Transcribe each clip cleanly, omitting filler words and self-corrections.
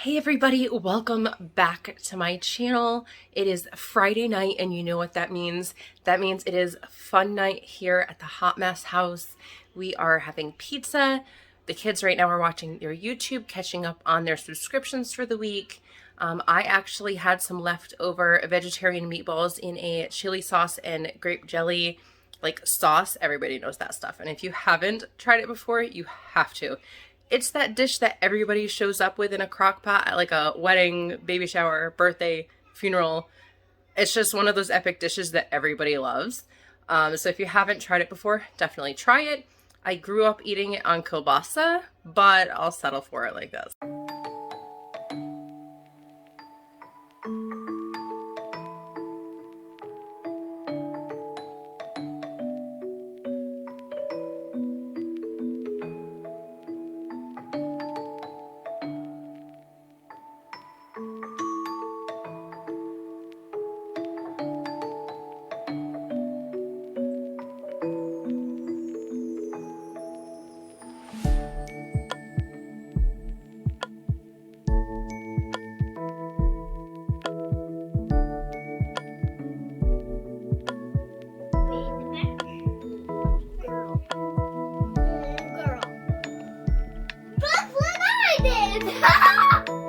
Hey everybody, welcome back to my channel. It is Friday night and you know what that means. That means it is fun night here at the Hot Mess house. We are having pizza. The kids right now are watching their YouTube, catching up on their subscriptions for the week. I actually had some leftover vegetarian meatballs in a chili sauce and grape jelly sauce. Everybody knows that stuff. And if you haven't tried it before, you have to. It's that dish that everybody shows up with in a crock pot at like a wedding, baby shower, birthday, funeral. It's just one of those epic dishes that everybody loves. So if you haven't tried it before, definitely try it. I grew up eating it on kielbasa, but I'll settle for it like this.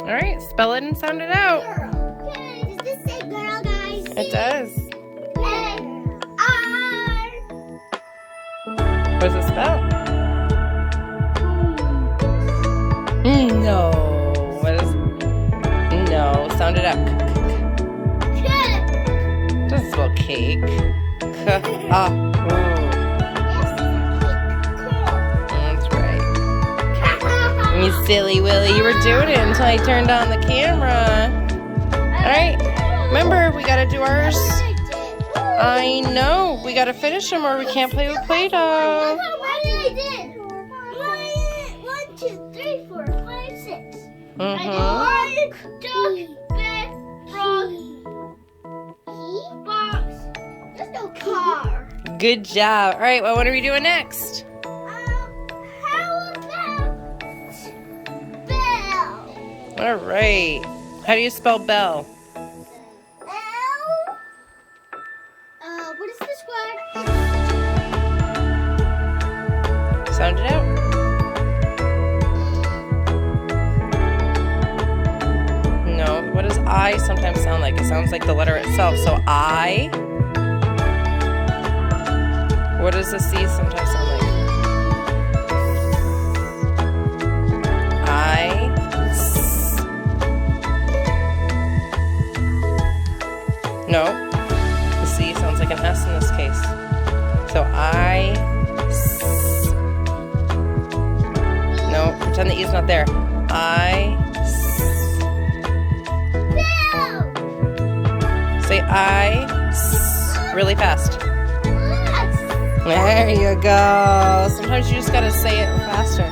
All right, spell it and sound it out. Girl. Does this say girl, guys? It does. A-R. What does it spell? No. What is? No. Sound it out. Doesn't spell cake. You silly Willy, you were doing it until I turned on the camera. Alright, remember, we gotta do ours. I know, we gotta finish them or we can't play with Play-Doh. What did I do? 1, 2, 3, 4, 5, 6. I did box. There's no car. Good job. Alright, well, what are we doing next? All right. How do you spell bell? L. What is this word? Sound it out. No. What does I sometimes sound like? It sounds like the letter itself. So I. What does the C sometimes sound like? No, the C sounds like an S in this case. So no, pretend the E is not there. Say really fast. There you go. Sometimes you just gotta say it faster.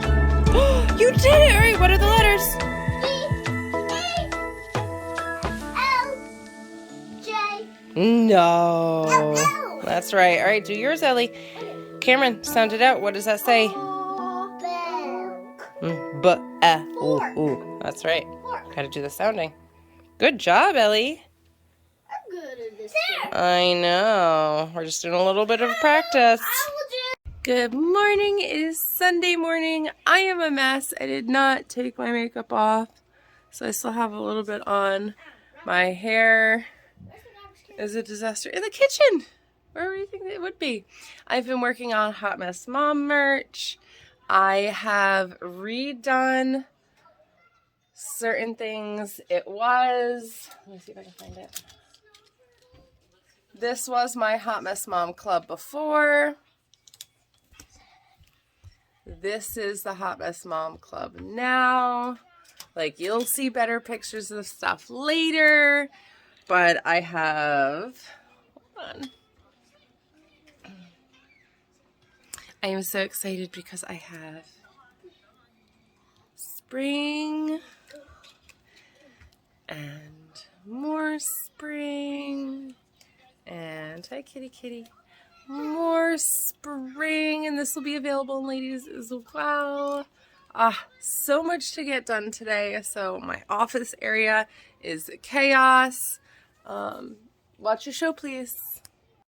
You did it! All right, what are the letters? No. That's right. All right, do yours, Ellie. Cameron, sound it out. What does that say? Ooh. That's right. Gotta do the sounding. Good job, Ellie. I'm good at this. I know. We're just doing a little bit of practice. Good morning. It is Sunday morning. I am a mess. I did not take my makeup off, so I still have a little bit on. My hair is a disaster in the kitchen. Where do you think it would be? I've been working on Hot Mess Mom merch. I have redone certain things. It was, let me see if I can find it. This was my Hot Mess Mom Club before. This is the Hot Mess Mom Club now. Like, you'll see better pictures of stuff later. But I have, hold on. I am so excited because I have spring and more spring and, hi kitty kitty, more spring, and this will be available in ladies as well. So much to get done today. So my office area is chaos. Watch your show, please.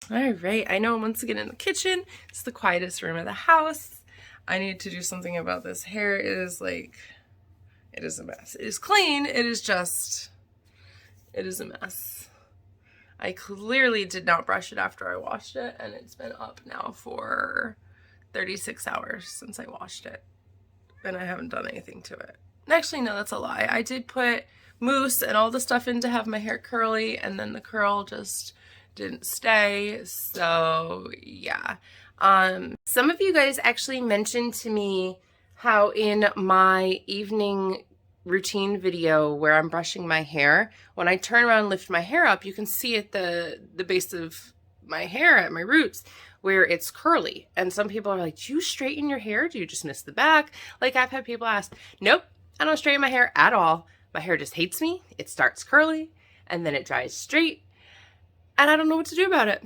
All right, I know I'm once again in the kitchen. It's the quietest room of the house. I need to do something about this hair. It is a mess. It is clean. It is a mess. I clearly did not brush it after I washed it, and it's been up now for 36 hours since I washed it, and I haven't done anything to it. Actually, no, that's a lie. I did put mousse and all the stuff in to have my hair curly, and then the curl just didn't stay, so yeah. Some of you guys actually mentioned to me how in my evening routine video where I'm brushing my hair, when I turn around and lift my hair up, you can see at the base of my hair at my roots where it's curly. And some people are like, do you straighten your hair? Do you just miss the back? Like, I've had people ask, nope, I don't straighten my hair at all. My hair just hates me. It starts curly and then it dries straight, and I don't know what to do about it.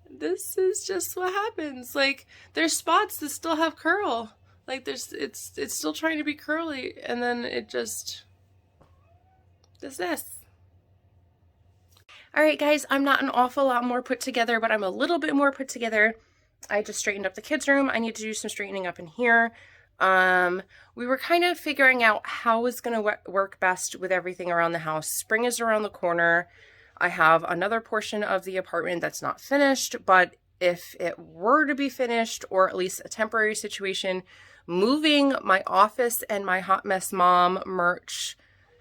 This is just what happens. Like, there's spots that still have curl. Like, it's still trying to be curly, and then it just does this. All right, guys, I'm not an awful lot more put together, but I'm a little bit more put together. I just straightened up the kids' room. I need to do some straightening up in here. We were kind of figuring out how it was going to work best with everything around the house. Spring is around the corner. I have another portion of the apartment that's not finished, but if it were to be finished, or at least a temporary situation, moving my office and my Hot Mess Mom merch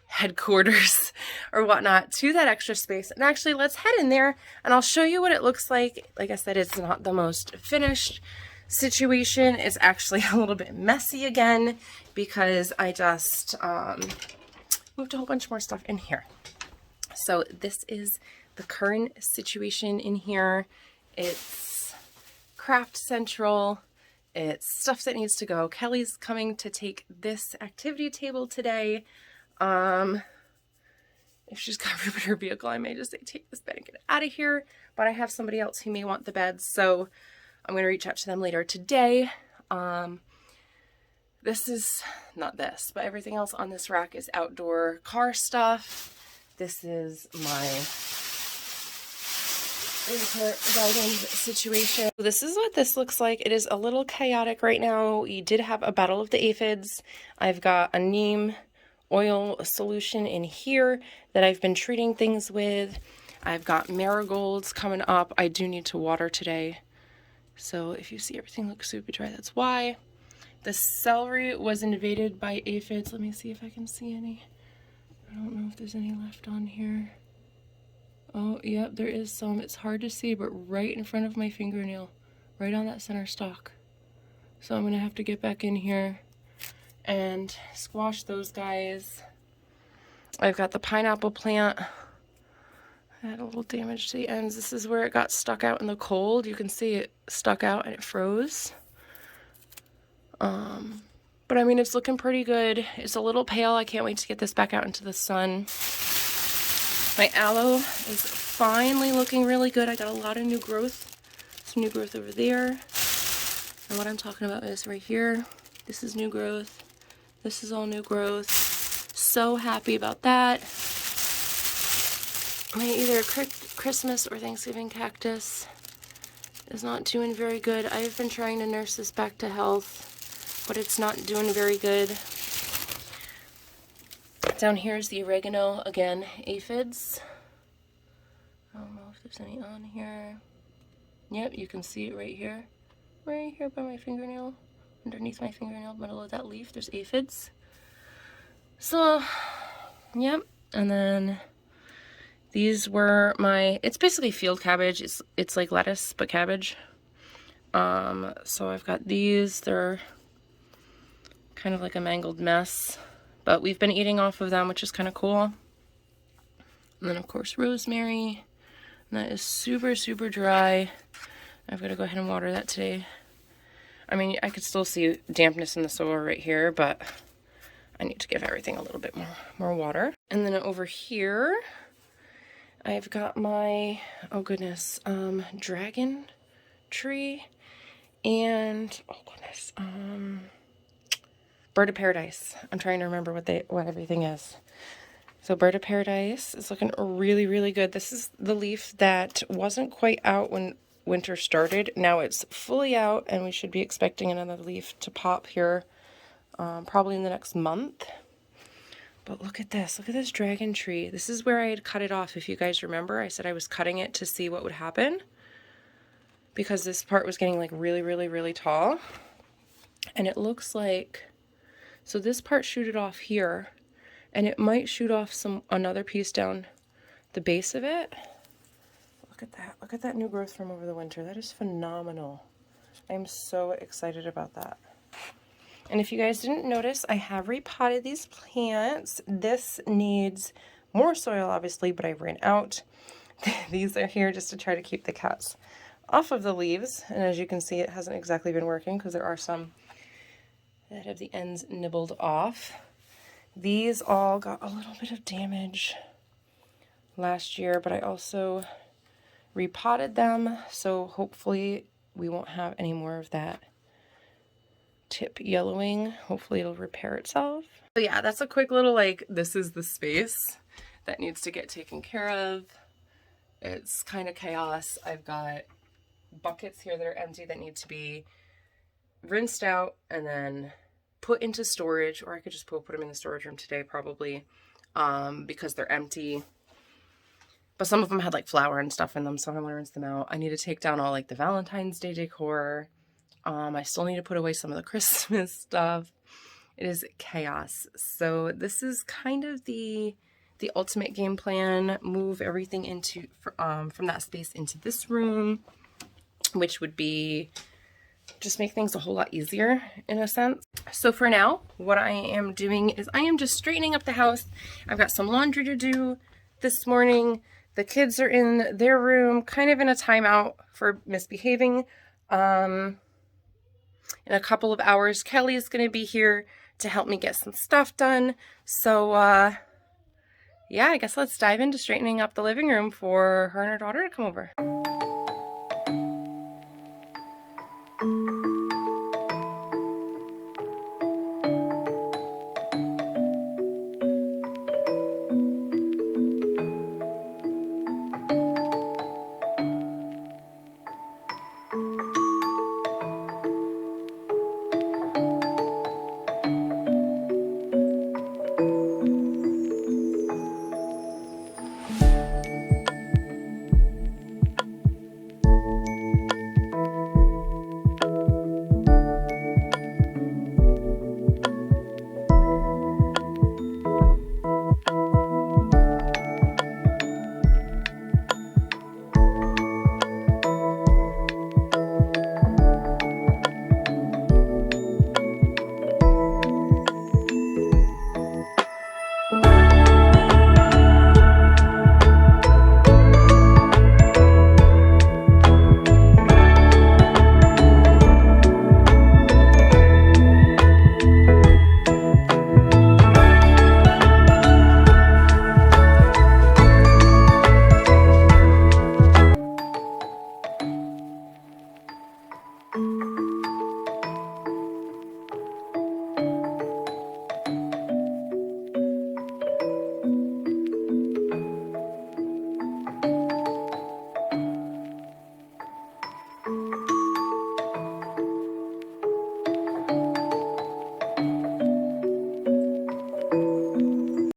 headquarters or whatnot to that extra space. And actually, let's head in there and I'll show you what it looks like. Like I said, it's not the most finished situation. It's actually a little bit messy again because I just moved a whole bunch more stuff in here. So this is the current situation in here. It's craft central. It's stuff that needs to go. Kelly's coming to take this activity table today. If she's got room in her vehicle, I may just say, take this bed and get it out of here. But I have somebody else who may want the beds, so I'm going to reach out to them later today. This is not this, but everything else on this rack is outdoor car stuff. This is my winter garden situation. This is what this looks like. It is a little chaotic right now. We did have a battle of the aphids. I've got a neem oil solution in here that I've been treating things with. I've got marigolds coming up. I do need to water today. So if you see everything looks super dry, that's why. The celery was invaded by aphids. Let me see if I can see any. I don't know if there's any left on here. Oh, yep, there is some. It's hard to see, but right in front of my fingernail, right on that center stalk. So I'm going to have to get back in here and squash those guys. I've got the pineapple plant. I had a little damage to the ends. This is where it got stuck out in the cold. You can see it stuck out and it froze. But I mean, it's looking pretty good. It's a little pale. I can't wait to get this back out into the sun. My aloe is finally looking really good. I got a lot of new growth. Some new growth over there. And what I'm talking about is right here. This is new growth. This is all new growth. So happy about that. My either Christmas or Thanksgiving cactus is not doing very good. I have been trying to nurse this back to health, but it's not doing very good. Down here is the oregano. Again, aphids. I don't know if there's any on here. Yep, you can see it right here. Right here by my fingernail. Underneath my fingernail, middle of that leaf, there's aphids. So, yep. And then these were my, it's basically field cabbage. It's like lettuce, but cabbage. So I've got these. They're kind of like a mangled mess, but we've been eating off of them, which is kind of cool. And then of course rosemary, and that is super, super dry. I've got to go ahead and water that today. I mean, I could still see dampness in the soil right here, but I need to give everything a little bit more water. And then over here, I've got my, oh goodness, dragon tree. And, oh goodness, Bird of Paradise. I'm trying to remember what everything is. So Bird of Paradise is looking really, really good. This is the leaf that wasn't quite out when winter started. Now it's fully out, and we should be expecting another leaf to pop here probably in the next month. But look at this. Look at this dragon tree. This is where I had cut it off. If you guys remember, I said I was cutting it to see what would happen, because this part was getting like really, really, really tall. And it looks like, so this part shooted off here, and it might shoot off another piece down the base of it. Look at that. Look at that new growth from over the winter. That is phenomenal. I'm so excited about that. And if you guys didn't notice, I have repotted these plants. This needs more soil, obviously, but I ran out. These are here just to try to keep the cats off of the leaves. And as you can see, it hasn't exactly been working because there are some that have the ends nibbled off. These all got a little bit of damage last year, but I also repotted them, so hopefully we won't have any more of that tip yellowing. Hopefully it'll repair itself. So yeah, that's a quick little, like, this is the space that needs to get taken care of. It's kind of chaos. I've got buckets here that are empty that need to be rinsed out and then put into storage, or I could just put them in the storage room today probably, because they're empty. But some of them had like flour and stuff in them, so I want to rinse them out. I need to take down all like the Valentine's Day decor. I still need to put away some of the Christmas stuff. It is chaos. So this is kind of the ultimate game plan. Move everything into from that space into this room, which would be just make things a whole lot easier in a sense. So for now, what I am doing is I am just straightening up the house. I've got some laundry to do this morning. The kids are in their room, kind of in a timeout for misbehaving. In a couple of hours, Kelly is going to be here to help me get some stuff done. So, yeah, I guess let's dive into straightening up the living room for her and her daughter to come over.